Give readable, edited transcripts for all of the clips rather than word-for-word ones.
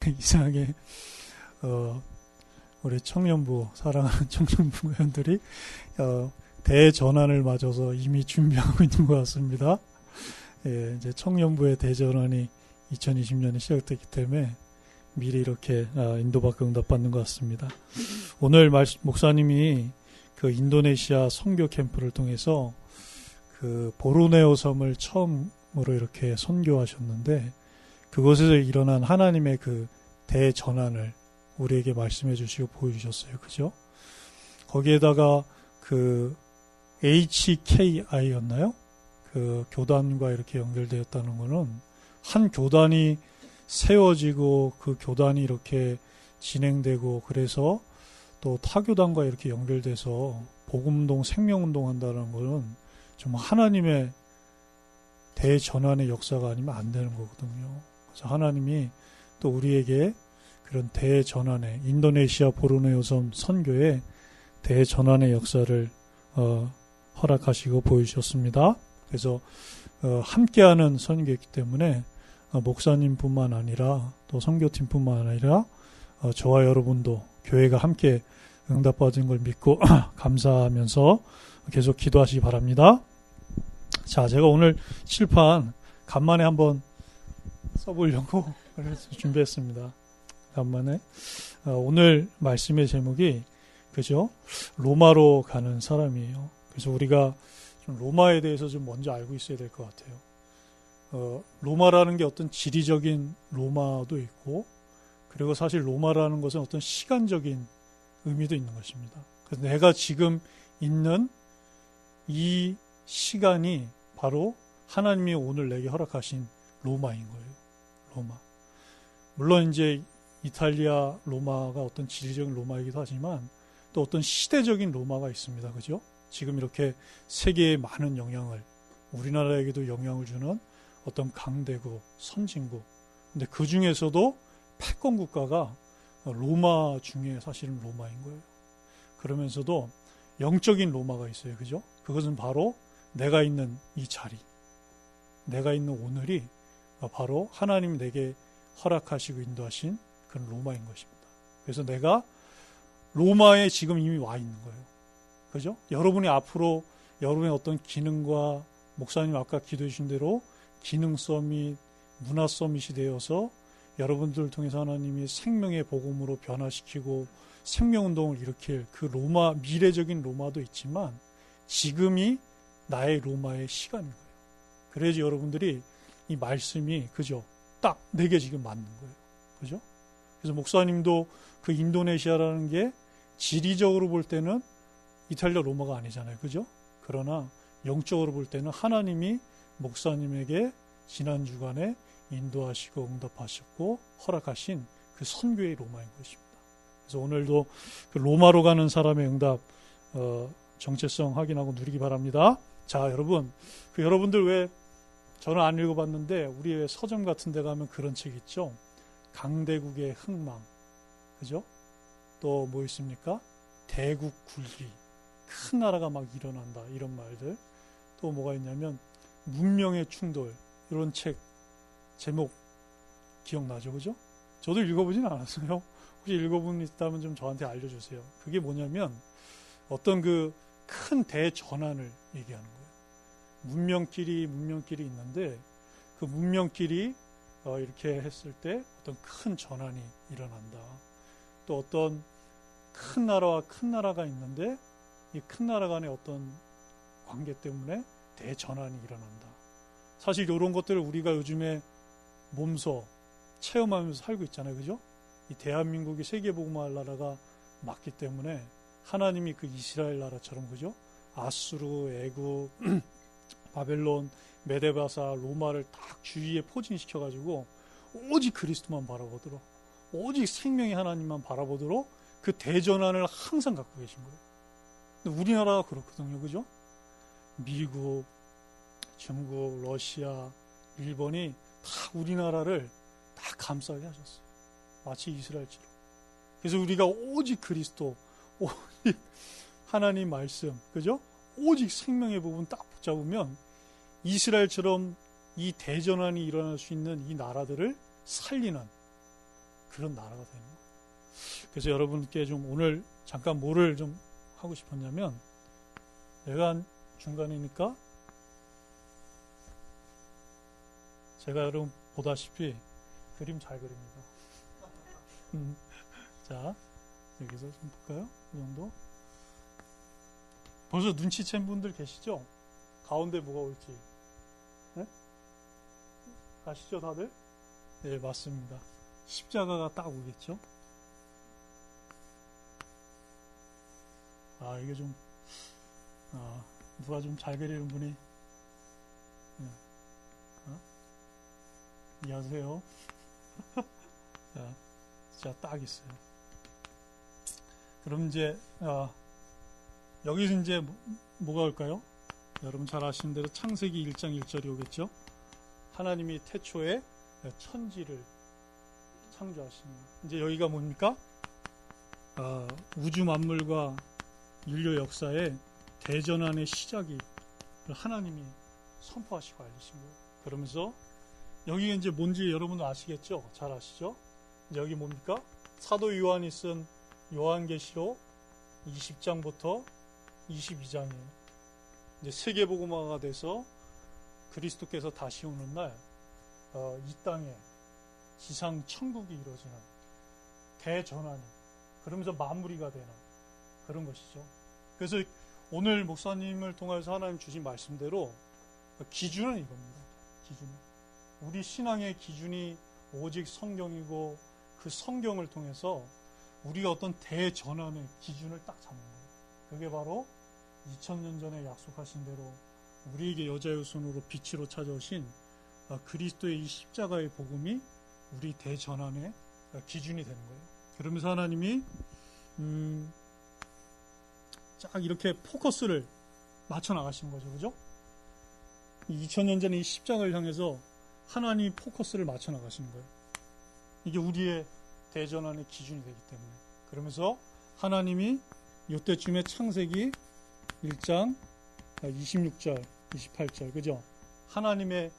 이상하게 우리 청년부 사랑하는 청년부 의원들이 대전환을 맞아서 이미 준비하고 있는 것 같습니다. 예, 이제 청년부의 대전환이 2020년에 시작됐기 때문에 미리 이렇게 인도받고 응답받는 것 같습니다. 오늘 목사님이 그 인도네시아 선교 캠프를 통해서 그 보르네오 섬을 처음으로 이렇게 선교하셨는데 그곳에서 일어난 하나님의 그 대전환을 우리에게 말씀해 주시고 보여주셨어요. 그죠? 거기에다가 그 HKI였나요? 그 교단과 이렇게 연결되었다는 거는 한 교단이 세워지고 그 교단이 이렇게 진행되고 그래서 또 타교단과 이렇게 연결돼서 복음운동, 생명운동 한다는 거는 정말 하나님의 대전환의 역사가 아니면 안 되는 거거든요. 그래서 하나님이 또 우리에게 그런 대전환의 인도네시아 보르네오 섬 선교의 대전환의 역사를 허락하시고 보여주셨습니다. 그래서 함께하는 선교이기 때문에 목사님뿐만 아니라 또 선교팀뿐만 아니라 저와 여러분도 교회가 함께 응답받은 걸 믿고 감사하면서 계속 기도하시기 바랍니다. 자, 제가 오늘 칠판 간만에 한번 써보려고 그래서 준비했습니다. 간만에 오늘 말씀의 제목이 그죠? 로마로 가는 사람이에요. 그래서 우리가 좀 로마에 대해서 좀 먼저 알고 있어야 될 것 같아요. 로마라는 게 어떤 지리적인 로마도 있고 그리고 사실 로마라는 것은 어떤 시간적인 의미도 있는 것입니다. 그래서 내가 지금 있는 이 시간이 바로 하나님이 오늘 내게 허락하신 로마인 거예요. 로마. 물론 이제 이탈리아 로마가 어떤 지리적인 로마이기도 하지만 또 어떤 시대적인 로마가 있습니다. 그죠? 지금 이렇게 세계에 많은 영향을, 우리나라에게도 영향을 주는 어떤 강대국, 선진국. 근데 그 중에서도 패권 국가가 로마 중에 사실은 로마인 거예요. 그러면서도 영적인 로마가 있어요. 그죠? 그것은 바로 내가 있는 이 자리, 내가 있는 오늘이 바로 하나님이 내게 허락하시고 인도하신 그런 로마인 것입니다. 그래서 내가 로마에 지금 이미 와 있는 거예요. 그죠? 여러분이 앞으로 여러분의 어떤 기능과 목사님 아까 기도해 주신 대로 기능 서밋, 문화 서밋이 되어서 여러분들을 통해서 하나님이 생명의 복음으로 변화시키고 생명운동을 일으킬 그 로마, 미래적인 로마도 있지만 지금이 나의 로마의 시간인 거예요. 그래야지 여러분들이 이 말씀이 그죠? 딱 내게 지금 맞는 거예요. 그죠? 그래서 목사님도 그 인도네시아라는 게 지리적으로 볼 때는 이탈리아 로마가 아니잖아요. 그죠? 그러나 영적으로 볼 때는 하나님이 목사님에게 지난 주간에 인도하시고 응답하셨고 허락하신 그 선교의 로마인 것입니다. 그래서 오늘도 그 로마로 가는 사람의 응답 정체성 확인하고 누리기 바랍니다. 자, 여러분, 그 여러분들 왜 저는 안 읽어봤는데 우리 왜 서점 같은 데 가면 그런 책 있죠? 강대국의 흥망, 그죠? 또 뭐 있습니까? 대국 굴기, 큰 나라가 막 일어난다 이런 말들. 또 뭐가 있냐면 문명의 충돌, 이런 책 제목 기억나죠? 그죠? 저도 읽어보진 않았어요. 혹시 읽어본 분 있다면 좀 저한테 알려주세요. 그게 뭐냐면 어떤 그 큰 대전환을 얘기하는 거예요. 문명끼리 있는데 그 문명끼리 이렇게 했을 때 어떤 큰 전환이 일어난다. 또 어떤 큰 나라와 큰 나라가 있는데 이 큰 나라 간의 어떤 관계 때문에 대전환이 일어난다. 사실 이런 것들을 우리가 요즘에 몸소 체험하면서 살고 있잖아요. 그죠? 이 대한민국이 세계복음화할 나라가 맞기 때문에 하나님이 그 이스라엘 나라처럼 그죠? 아수르, 애굽, 바벨론, 메데바사, 로마를 딱 주위에 포진시켜가지고 오직 그리스도만 바라보도록, 오직 생명의 하나님만 바라보도록 그 대전환을 항상 갖고 계신 거예요. 근데 우리나라가 그렇거든요. 그죠? 미국, 중국, 러시아, 일본이 다 우리나라를 다 감싸게 하셨어요. 마치 이스라엘처럼. 그래서 우리가 오직 그리스도, 오직 하나님 말씀, 그죠? 오직 생명의 부분 딱 붙잡으면 이스라엘처럼 이 대전환이 일어날 수 있는 이 나라들을 살리는 그런 나라가 되는 거예요. 그래서 여러분께 좀 오늘 잠깐 뭐를 좀 하고 싶었냐면, 내가 중간이니까 제가 여러분 보다시피 그림 잘 그립니다. 자, 여기서 좀 볼까요? 이 정도. 벌써 눈치챈 분들 계시죠? 가운데 뭐가 올지. 네? 아시죠, 다들? 네, 맞습니다. 십자가가 딱 오겠죠? 이게 좀, 누가 좀 잘 그리는 분이, 네. 이해하세요? 자, 딱 있어요. 그럼 이제, 여기서 이제 뭐가 올까요? 여러분 잘 아시는 대로 창세기 1장 1절이 오겠죠? 하나님이 태초에 천지를 창조하십니다. 이제 여기가 뭡니까? 우주 만물과 인류 역사의 대전환의 시작이 하나님이 선포하시고 알리신 거예요. 그러면서 여기가 이제 뭔지 여러분도 아시겠죠? 잘 아시죠? 여기 뭡니까? 사도 요한이 쓴 요한계시록 20장부터 22장이에요. 이제 세계복음화가 돼서 그리스도께서 다시 오는 날, 이 땅에 지상 천국이 이루어지는 대전환이, 그러면서 마무리가 되는 그런 것이죠. 그래서 오늘 목사님을 통해서 하나님 주신 말씀대로 기준은 이겁니다. 기준은. 우리 신앙의 기준이 오직 성경이고, 그 성경을 통해서 우리가 어떤 대전환의 기준을 딱 잡는 거예요. 그게 바로 2000년 전에 약속하신 대로 우리에게 여자의 손으로 빛으로 찾아오신 그리스도의 이 십자가의 복음이 우리 대전환의 기준이 되는 거예요. 그러면서 하나님이 쫙 이렇게 포커스를 맞춰 나가시는 거죠. 그죠? 2000년 전에 이 십자가를 향해서 하나님이 포커스를 맞춰 나가시는 거예요. 이게 우리의 대전환의 기준이 되기 때문에. 그러면서 하나님이 이때쯤에 창세기 1장 26절, 28절, 그죠? 하나님의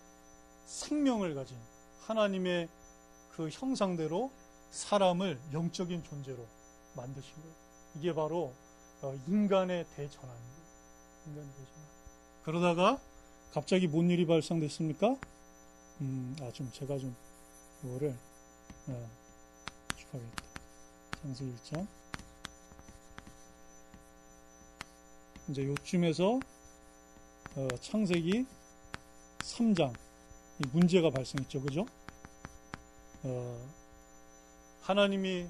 생명을 가진 하나님의 그 형상대로 사람을 영적인 존재로 만드신 거예요. 이게 바로 인간의 대전환입니다. 인간의 대전환. 그러다가 갑자기 뭔 일이 발생됐습니까? 제가 좀 이거를 축하하겠다. 창세기 1장. 이제 요쯤에서 창세기 3장 이 문제가 발생했죠. 그죠? 하나님이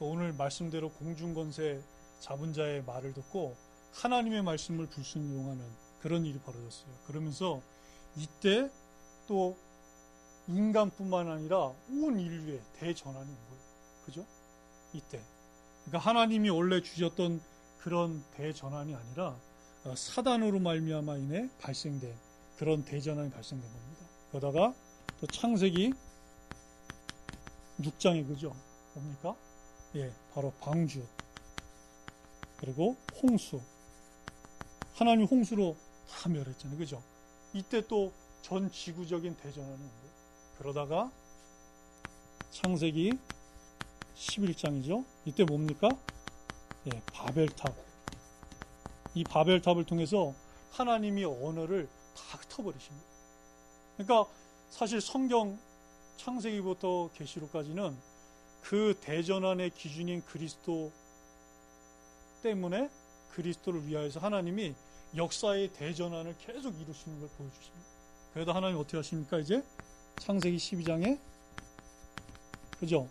오늘 말씀대로 공중권세 잡은 자의 말을 듣고 하나님의 말씀을 불순종하는 그런 일이 벌어졌어요. 그러면서 이때 또 인간뿐만 아니라 온 인류의 대전환이 온 거예요. 그죠? 이때. 그러니까 하나님이 원래 주셨던 그런 대전환이 아니라 사단으로 말미암아 인해 발생된 그런 대전환이 발생된 겁니다. 그러다가 또 창세기 6장이 그죠? 뭡니까? 예, 바로 방주. 그리고 홍수. 하나님 홍수로 다 멸했잖아요. 그죠? 이때 또 전 지구적인 대전환이 온 거예요. 그러다가 창세기 11장이죠. 이때 뭡니까? 예, 바벨탑. 이 바벨탑을 통해서 하나님이 언어를 다 흩어버리신 거예요. 그러니까 사실 성경 창세기부터 계시록까지는 그 대전환의 기준인 그리스도 때문에 그리스도를 위하여서 하나님이 역사의 대전환을 계속 이루시는 걸 보여주십니다. 그래도 하나님 어떻게 하십니까? 이제 창세기 12장에 그죠?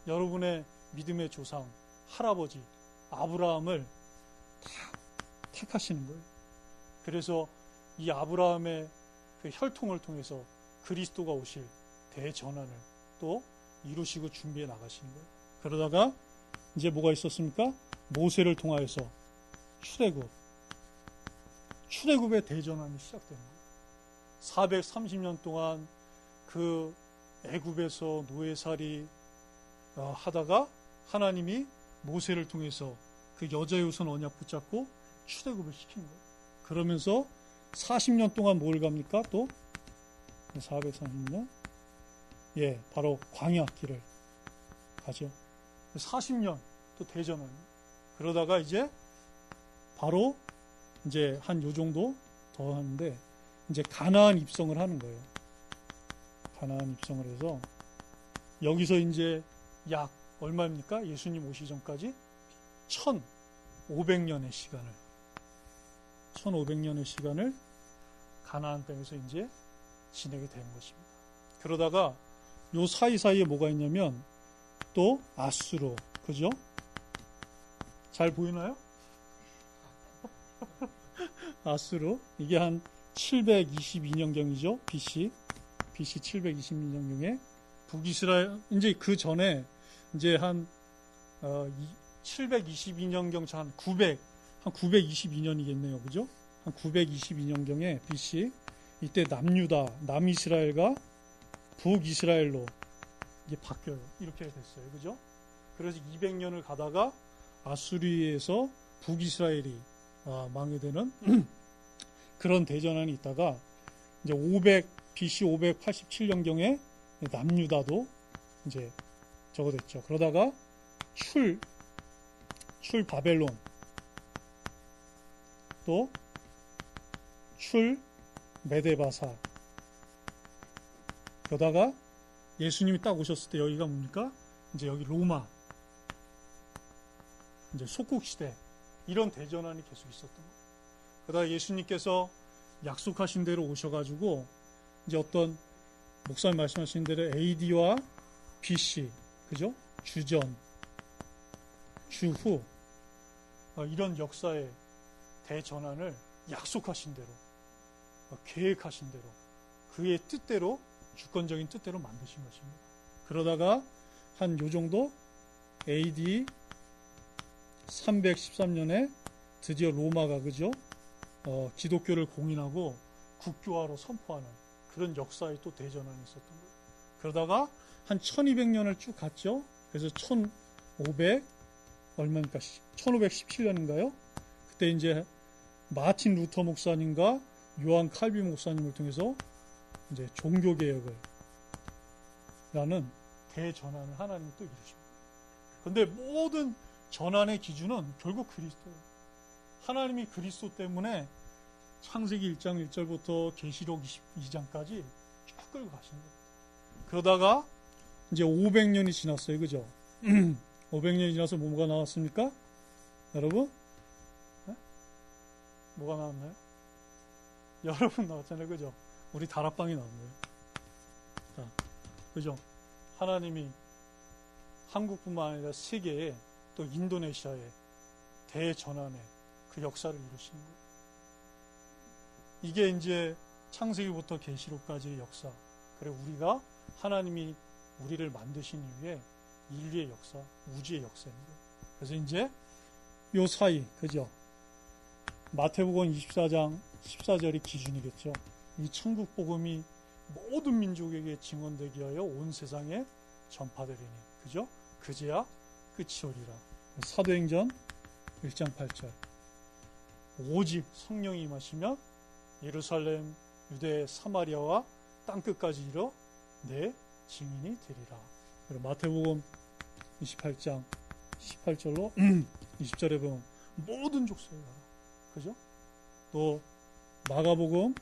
여러분의 믿음의 조상 할아버지 아브라함을 다 택하시는 거예요. 그래서 이 아브라함의 그 혈통을 통해서 그리스도가 오실 대전환을 또 이루시고 준비해 나가시는 거예요. 그러다가 이제 뭐가 있었습니까? 모세를 통하여서 출애굽의 대전환이 시작되는 거예요. 430년 동안 그 애굽에서 노예살이 하다가 하나님이 모세를 통해서 그 여자의 우선 언약 붙잡고 출애굽을 시킨 거예요. 그러면서 40년 동안 뭘 갑니까? 또 430년? 예, 바로 광야 길을 가죠. 40년 또 대전을. 그러다가 이제 바로 이제 한 요 정도 더 하는데 이제 가나안 입성을 하는 거예요. 가나안 입성을 해서 여기서 이제 약 얼마입니까? 예수님 오시기 전까지 1500년의 시간을 가나안 땅에서 이제 지내게 되는 것입니다. 그러다가 요 사이사이에 뭐가 있냐면 또 아수르, 그죠? 잘 보이나요? 아수르, 이게 한 722년경이죠. BC 722년경에 북이스라엘, 이제 그 전에 이제 한 722년경 한 922년이겠네요. 그죠? 한 922년경에 BC, 이때 남유다, 남이스라엘과 북이스라엘로 이게 바뀌어요. 이렇게 됐어요. 그죠? 그래서 200년을 가다가 아수리에서 북이스라엘이 망해되는 그런 대전환이 있다가 이제 BC 587년경에 남유다도 이제 저거 됐죠. 그러다가 출 바벨론, 또 출 메데바사, 그러다가 예수님이 딱 오셨을 때 여기가 뭡니까? 이제 여기 로마, 이제 속국시대, 이런 대전환이 계속 있었던 거예요. 그러다가 예수님께서 약속하신 대로 오셔가지고 이제 어떤 목사님 말씀하신 대로 AD와 BC, 그죠? 주전, 주후, 이런 역사의 대전환을 약속하신 대로, 계획하신 대로, 그의 뜻대로, 주권적인 뜻대로 만드신 것입니다. 그러다가 한 요 정도 AD 313년에 드디어 로마가, 그죠? 기독교를 공인하고 국교화로 선포하는 그런 역사의 또 대전환이 있었던 거예요. 그러다가 한 1200년을 쭉 갔죠. 그래서 1517년인가요? 그때 이제 마틴 루터 목사님과 요한 칼빈 목사님을 통해서 이제 종교개혁을 라는 대전환을 하나님이 또 이루십니다. 그런데 모든 전환의 기준은 결국 그리스도예요. 하나님이 그리스도 때문에 창세기 1장 1절부터 계시록 22장까지 쭉 끌고 가신 거예요. 그러다가 이제 500년이 지났어요. 그죠? 500년이 지나서 뭐가 나왔습니까? 여러분? 네? 뭐가 나왔나요? 여러분 나왔잖아요. 그죠? 우리 다락방이 나온 거예요. 자, 그죠? 하나님이 한국뿐만 아니라 세계에 또 인도네시아에 대전환의 그 역사를 이루시는 거예요. 이게 이제 창세기부터 계시록까지의 역사. 그리고 우리가 하나님이 우리를 만드신 이후에 인류의 역사, 우주의 역사입니다. 그래서 이제 요 사이, 그죠? 마태복음 24장 14절이 기준이겠죠. 이 천국 복음이 모든 민족에게 증언되기 위하여 온 세상에 전파되리니, 그죠? 그제야 끝이 오리라. 사도행전 1장 8절. 오직 성령이 임하시면 예루살렘, 유대, 사마리아와 땅끝까지 이르러 내 증인이 되리라. 그리고 마태복음 28장 18절로 20절에 보면 모든 족속에 가라. 그죠? 또 마가복음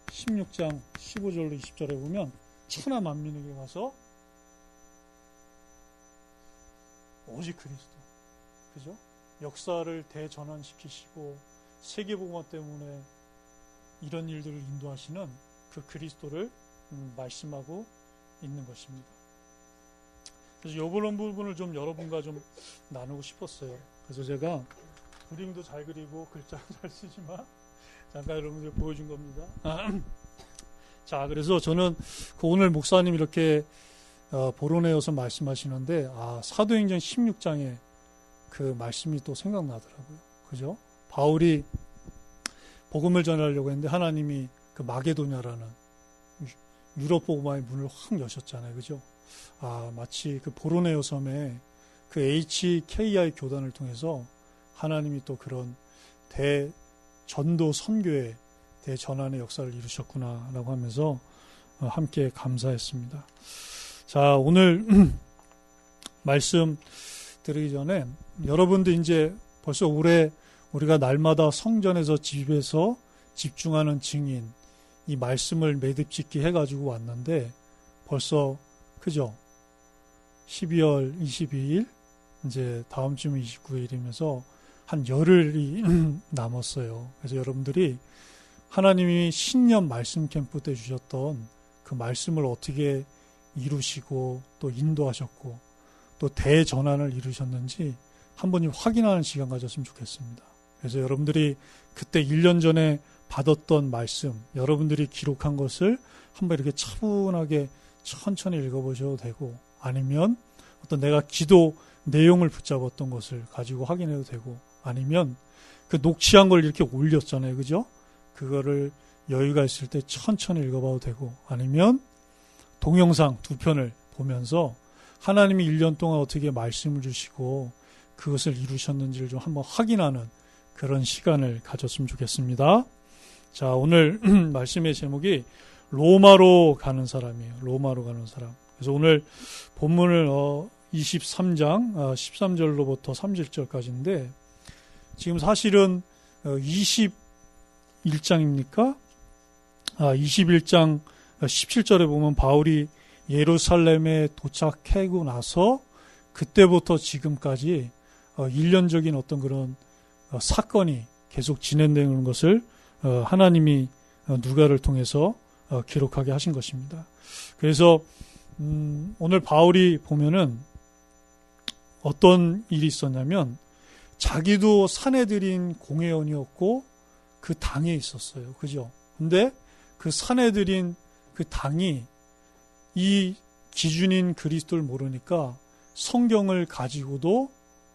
16장 15절로 20절에 보면 천하 만민에게 가서 오직 그리스도, 그죠? 역사를 대전환시키시고 세계복음화 때문에 이런 일들을 인도하시는 그 그리스도를 말씀하고 있는 것입니다. 그래서 이런 부분을 좀 여러분과 좀 나누고 싶었어요. 그래서 제가 그림도 잘 그리고 글자도 잘 쓰지만 잠깐 여러분들 보여준 겁니다. 자, 그래서 저는 그 오늘 목사님 이렇게 보론에어서 말씀하시는데 사도행전 16장에 그 말씀이 또 생각나더라고요. 그죠? 바울이 복음을 전하려고 했는데 하나님이 그 마게도냐라는 유럽 복음화의 문을 확 여셨잖아요. 그죠? 마치 그 보로네오 섬에 그 HKI 교단을 통해서 하나님이 또 그런 대전도 선교의 대전환의 역사를 이루셨구나라고 하면서 함께 감사했습니다. 자, 오늘 말씀 드리기 전에 여러분도 이제 벌써 올해 우리가 날마다 성전에서 집에서 집중하는 증인 이 말씀을 매듭짓기 해가지고 왔는데 벌써 그죠? 12월 22일 이제 다음 주면 29일이면서 한 열흘이 남았어요. 그래서 여러분들이 하나님이 신년 말씀 캠프 때 주셨던 그 말씀을 어떻게 이루시고 또 인도하셨고 또 대전환을 이루셨는지 한번 확인하는 시간 가졌으면 좋겠습니다. 그래서 여러분들이 그때 1년 전에 받았던 말씀, 여러분들이 기록한 것을 한번 이렇게 차분하게 천천히 읽어보셔도 되고 아니면 어떤 내가 기도 내용을 붙잡았던 것을 가지고 확인해도 되고 아니면 그 녹취한 걸 이렇게 올렸잖아요. 그죠? 그거를 여유가 있을 때 천천히 읽어봐도 되고 아니면 동영상 2편을 보면서 하나님이 1년 동안 어떻게 말씀을 주시고 그것을 이루셨는지를 좀 한번 확인하는 그런 시간을 가졌으면 좋겠습니다. 자, 오늘 말씀의 제목이 로마로 가는 사람이에요. 로마로 가는 사람. 그래서 오늘 본문을 23장 13절로부터 30절까지인데 지금 사실은 21장입니까? 21장 17절에 보면 바울이 예루살렘에 도착하고 나서 그때부터 지금까지 1년적인 어떤 그런 사건이 계속 진행되는 것을 하나님이 누가를 통해서 기록하게 하신 것입니다. 그래서 오늘 바울이 보면은 어떤 일이 있었냐면 자기도 사내들인 공회원이었고 그 당에 있었어요. 그죠? 근데 그 사내들인 그 당이 이 기준인 그리스도를 모르니까 성경을 가지고도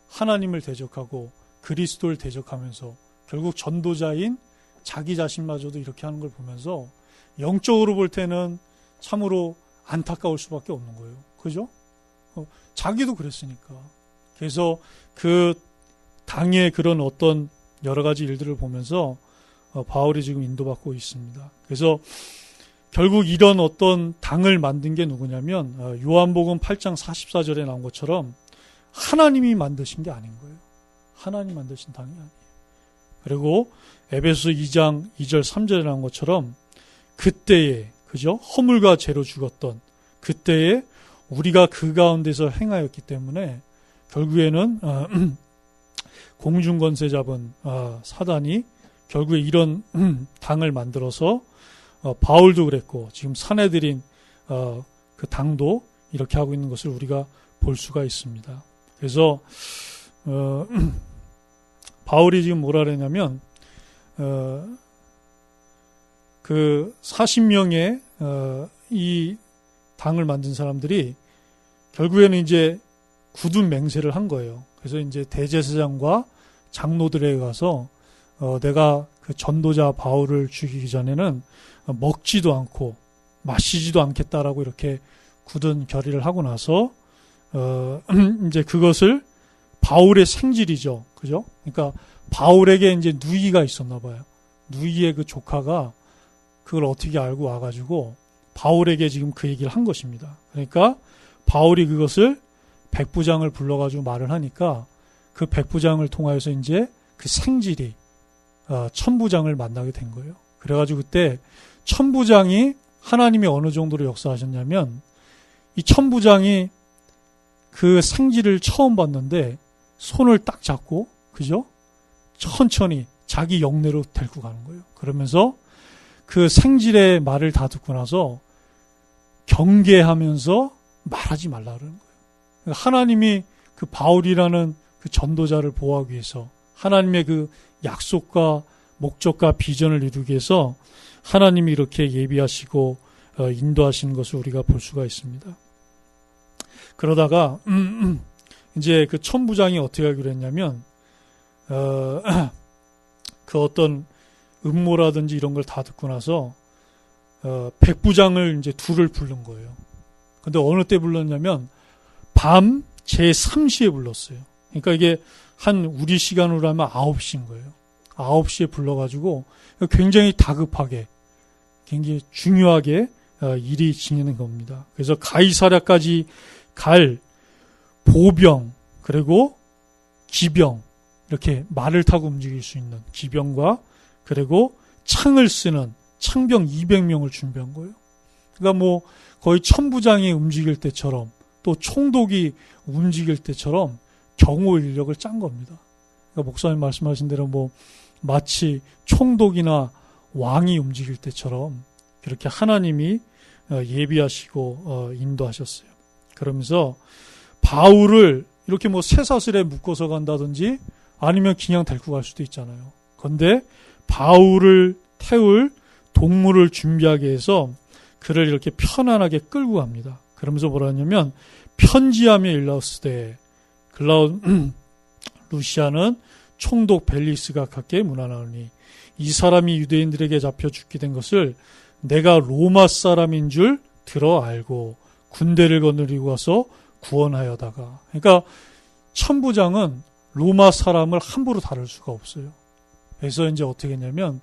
하나님을 대적하고 그리스도를 대적하면서 결국 전도자인 자기 자신마저도 이렇게 하는 걸 보면서 영적으로 볼 때는 참으로 안타까울 수밖에 없는 거예요. 그죠? 자기도 그랬으니까. 그래서 그 당의 그런 어떤 여러 가지 일들을 보면서 바울이 지금 인도받고 있습니다. 그래서 결국 이런 어떤 당을 만든 게 누구냐면 요한복음 8장 44절에 나온 것처럼 하나님이 만드신 게 아닌 거예요. 하나님 만드신 당이 아니에요. 그리고 에베소 2장 2절 3절에 나온 것처럼 그때에 그죠? 허물과 죄로 죽었던 그때에 우리가 그 가운데서 행하였기 때문에 결국에는 공중권세 잡은 사단이 결국에 이런 당을 만들어서 바울도 그랬고 지금 사내들인 그 당도 이렇게 하고 있는 것을 우리가 볼 수가 있습니다. 그래서 바울이 지금 뭐라 그랬냐면 그 40명의 이 당을 만든 사람들이 결국에는 이제 굳은 맹세를 한 거예요. 그래서 이제 대제사장과 장로들에게 가서 내가 그 전도자 바울을 죽이기 전에는 먹지도 않고 마시지도 않겠다라고 이렇게 굳은 결의를 하고 나서 이제 그것을 바울의 생질이죠. 그죠? 그러니까 바울에게 이제 누이가 있었나 봐요. 누이의 그 조카가 그걸 어떻게 알고 와가지고 바울에게 지금 그 얘기를 한 것입니다. 그러니까 바울이 그것을 백부장을 불러가지고 말을 하니까 그 백부장을 통하여서 이제 그 생질이 천부장을 만나게 된 거예요. 그래가지고 그때 천부장이 하나님이 어느 정도로 역사하셨냐면 이 천부장이 그 생질을 처음 봤는데 손을 딱 잡고 그죠? 천천히 자기 영내로 데리고 가는 거예요. 그러면서 그 생질의 말을 다 듣고 나서 경계하면서 말하지 말라 그러는 거예요. 그러니까 하나님이 그 바울이라는 그 전도자를 보호하기 위해서 하나님의 그 약속과 목적과 비전을 이루기 위해서 하나님이 이렇게 예비하시고 인도하시는 것을 우리가 볼 수가 있습니다. 그러다가 이제 그 천부장이 어떻게 하기로 했냐면 그 어떤 음모라든지 이런 걸 다 듣고 나서 백부장을 이제 둘을 부른 거예요. 근데 어느 때 불렀냐면 밤 제3시에 불렀어요. 그러니까 이게 한 우리 시간으로 하면 9시인 거예요. 9시에 불러가지고 굉장히 다급하게 굉장히 중요하게 일이 진행된 겁니다. 그래서 가이사랴까지 갈 보병, 그리고 기병, 이렇게 말을 타고 움직일 수 있는 기병과 그리고 창을 쓰는 창병 200명을 준비한 거예요. 그러니까 뭐 거의 천부장이 움직일 때처럼 또 총독이 움직일 때처럼 경호 인력을 짠 겁니다. 그러니까 목사님 말씀하신 대로 뭐 마치 총독이나 왕이 움직일 때처럼 그렇게 하나님이 예비하시고 인도하셨어요. 그러면서 바울을 이렇게 뭐 쇠사슬에 묶어서 간다든지 아니면 그냥 데리고 갈 수도 있잖아요. 그런데 바울을 태울 동물을 준비하게 해서 그를 이렇게 편안하게 끌고 갑니다. 그러면서 뭐라 하냐면 편지하며 일라우스되 루시아는 총독 벨리스가 갖게 문안하오니 이 사람이 유대인들에게 잡혀 죽게 된 것을 내가 로마 사람인 줄 들어 알고 군대를 거느리고 가서 구원하여다가. 그러니까 천부장은 로마 사람을 함부로 다룰 수가 없어요. 그래서 이제 어떻게 했냐면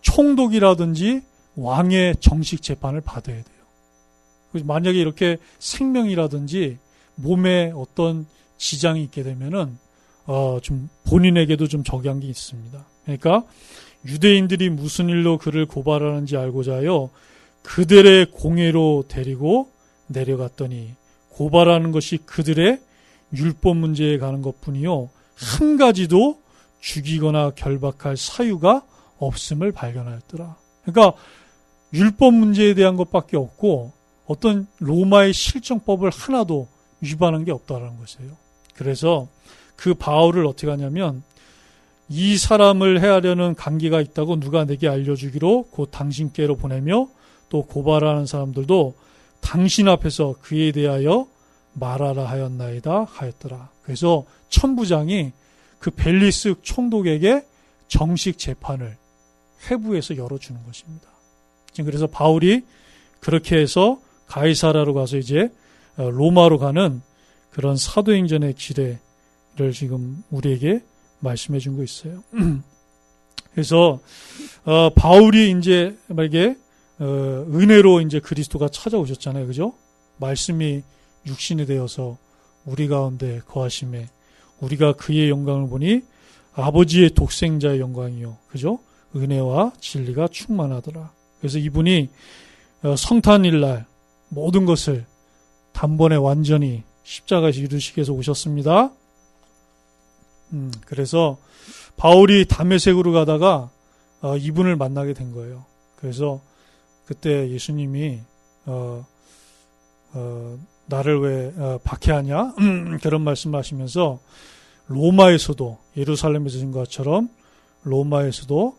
총독이라든지 왕의 정식 재판을 받아야 돼요. 만약에 이렇게 생명이라든지 몸에 어떤 지장이 있게 되면은 좀 본인에게도 좀 적용이 있습니다. 그러니까 유대인들이 무슨 일로 그를 고발하는지 알고자 하여 그들의 공회로 데리고 내려갔더니 고발하는 것이 그들의 율법 문제에 가는 것뿐이요 한 가지도 죽이거나 결박할 사유가 없음을 발견하였더라. 그러니까 율법 문제에 대한 것밖에 없고 어떤 로마의 실정법을 하나도 위반한 게 없다라는 것이에요. 그래서 그 바울을 어떻게 하냐면 이 사람을 해하려는 관계가 있다고 누가 내게 알려주기로 곧 당신께로 보내며 또 고발하는 사람들도 당신 앞에서 그에 대하여 말하라 하였나이다 하였더라. 그래서 천부장이 그 벨리스 총독에게 정식 재판을 회부에서 열어주는 것입니다. 지금 그래서 바울이 그렇게 해서 가이사라로 가서 이제 로마로 가는 그런 사도행전의 지뢰를 지금 우리에게 말씀해 준 거 있어요. 그래서 바울이 이제 만약에 은혜로 이제 그리스도가 찾아오셨잖아요, 그죠? 말씀이 육신이 되어서 우리 가운데 거하심에 우리가 그의 영광을 보니 아버지의 독생자의 영광이요, 그죠? 은혜와 진리가 충만하더라. 그래서 이분이 성탄일날 모든 것을 단번에 완전히 십자가에서 이루시기 위해서 오셨습니다. 그래서 바울이 다메섹으로 가다가 이분을 만나게 된 거예요. 그래서 그때 예수님이 나를 왜 박해하냐 그런 말씀을 하시면서 로마에서도 예루살렘에서 진 것처럼 로마에서도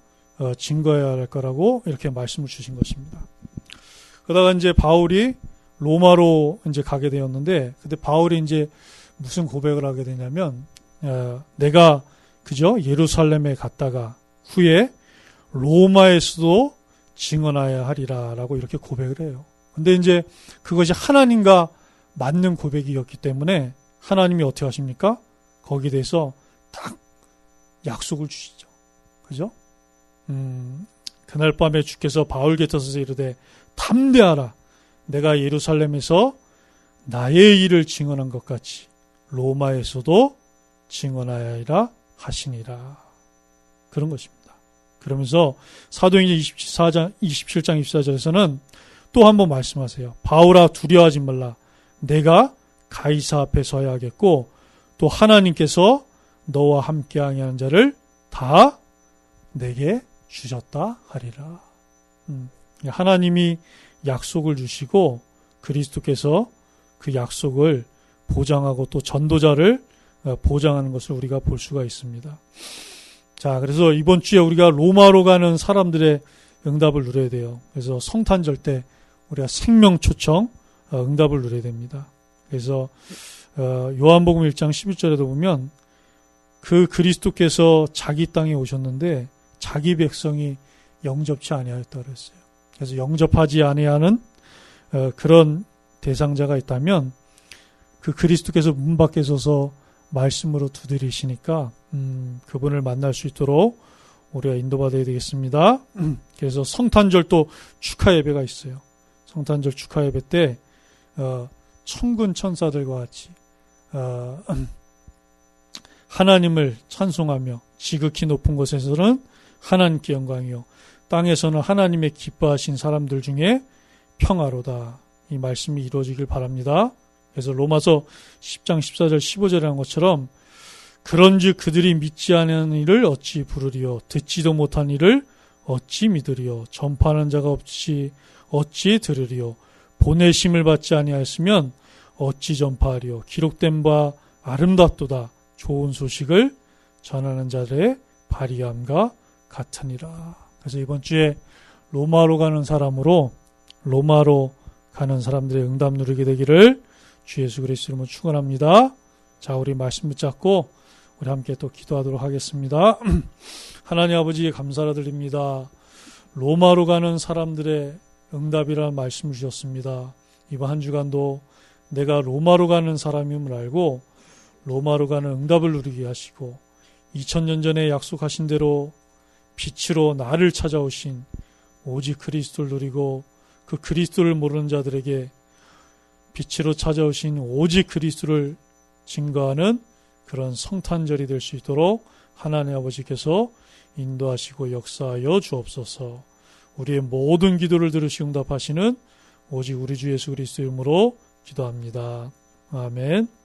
증거해야 할 거라고 이렇게 말씀을 주신 것입니다. 그러다가 이제 바울이 로마로 이제 가게 되었는데 그때 바울이 이제 무슨 고백을 하게 되냐면 내가 그저 예루살렘에 갔다가 후에 로마에서도 증언하여야 하리라라고 이렇게 고백을 해요. 근데 이제 그것이 하나님과 맞는 고백이었기 때문에 하나님이 어떻게 하십니까? 거기에 대해서 딱 약속을 주시죠. 그죠? 그날 밤에 주께서 바울 곁에 서서 이르되 담대하라. 내가 예루살렘에서 나의 일을 증언한 것 같이 로마에서도 증언하여야 하시니라. 그런 것입니다. 그러면서 사도행전 27장 24절에서는 또 한 번 말씀하세요. 바울아 두려워하지 말라. 내가 가이사 앞에 서야 하겠고 또 하나님께서 너와 함께하게 하는 자를 다 내게 주셨다 하리라. 하나님이 약속을 주시고 그리스도께서 그 약속을 보장하고 또 전도자를 보장하는 것을 우리가 볼 수가 있습니다. 자, 그래서 이번 주에 우리가 로마로 가는 사람들의 응답을 누려야 돼요. 그래서 성탄절 때 우리가 생명 초청 응답을 누려야 됩니다. 그래서 요한복음 1장 11절에도 보면 그 그리스도께서 자기 땅에 오셨는데 자기 백성이 영접치 아니하였다 그랬어요. 그래서 영접하지 아니하는 그런 대상자가 있다면 그 그리스도께서 문 밖에 서서 말씀으로 두드리시니까 그분을 만날 수 있도록 우리가 인도받아야 되겠습니다. 그래서 성탄절 또 축하 예배가 있어요. 성탄절 축하 예배 때 천군 천사들과 같이 하나님을 찬송하며 지극히 높은 곳에서는 하나님께 영광이요 땅에서는 하나님의 기뻐하신 사람들 중에 평화로다. 이 말씀이 이루어지길 바랍니다. 그래서 로마서 10장 14절 15절에 한 것처럼 그런즉 그들이 믿지 않은 일을 어찌 부르리요 듣지도 못한 일을 어찌 믿으리요 전파하는 자가 없이 어찌 들으리요 보내심을 받지 아니하였으면 어찌 전파하리요 기록된 바 아름답도다 좋은 소식을 전하는 자들의 발의함과 같으니라. 그래서 이번 주에 로마로 가는 사람으로 로마로 가는 사람들의 응답 누리게 되기를 주 예수 그리스도 이름으로 축원합니다. 자, 우리 말씀 붙잡고 우리 함께 또 기도하도록 하겠습니다. 하나님 아버지 감사를 드립니다. 로마로 가는 사람들의 응답이라는 말씀을 주셨습니다. 이번 한 주간도 내가 로마로 가는 사람임을 알고 로마로 가는 응답을 누리게 하시고 2000년 전에 약속하신 대로 빛으로 나를 찾아오신 오직 그리스도를 누리고 그 그리스도를 모르는 자들에게 빛으로 찾아오신 오직 그리스도를 증거하는 그런 성탄절이 될 수 있도록 하나님 아버지께서 인도하시고 역사하여 주옵소서. 우리의 모든 기도를 들으시고 응답하시는 오직 우리 주 예수 그리스도 이름으로 기도합니다. 아멘.